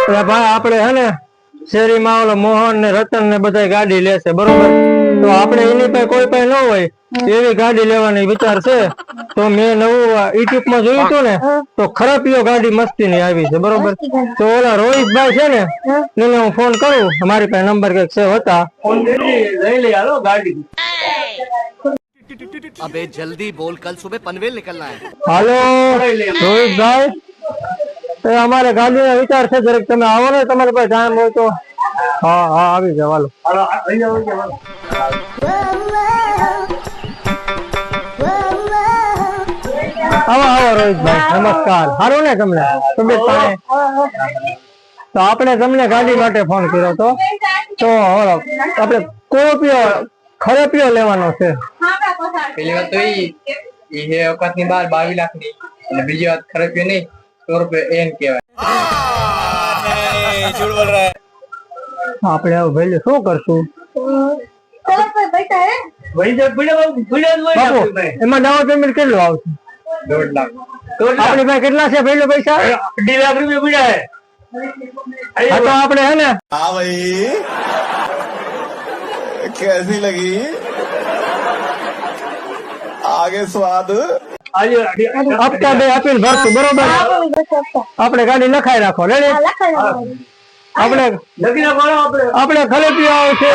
ભાઈ આપણે હે ને શેરીમાં ઓલો મોહન ને રતન ને બધા ગાડી લેશે બરોબર, તો આપણે એની પાસે કોઈ પાસે ન હોય એવી ગાડી લેવાની વિચાર છે. તો મેં નવું યુટ્યુબ માં જોયું હતું ને, તો ખરાબીઓ ગાડી મસ્તી ની આવી છે બરોબર. તો ઓલા રોહિતભાઈ છે ને એને હું ફોન કરું, મારી પાસે નંબર કઈક છે હતા, લઈ લઈ હાલો ગાડી. अबे जल्दी बोल, कल सुबह पनवेल निकलना है. હાલો રોહિતભાઈ, અમારે ગાડી નો વિચાર છે, જરીક તમે આવો ને, તમારી પાસે ટાઈમ હોય તો. હા હા આવી જાવ હાલો. આવો આવો રોહિતભાઈ, નમસ્કાર. સારું ને તમને તબિયત પાણી? તો આપણે તમને ગાડી માટે ફોન કર્યો હતો. તો આપણે કોપિયો ખરેપિયો લેવાનો છે. પેલી વાત તો ઈ હે વખત ની 22 લાખ ની, અને બીજી વાત ખરેપિયો નહીં, 100 રૂપિયા એન કહેવાય. આપણે આવું ભાઈ શું કરશું? એમાં ડાઉન પેમેન્ટ કેટલું આવશે? 1.5 લાખ. આપણી પાસે કેટલા છે ભાઈ પૈસા? 2.5 લાખ રૂપિયા પીડા હે. હા તો આપણે હે ને, हाँ भाई कैसी लगी आगे स्वाद હપ્તા બે આપીને ભરશું બરોબર. આપણે ગાડી લખાઈ રાખો રેડી. આપણે ખલેપી આવશે.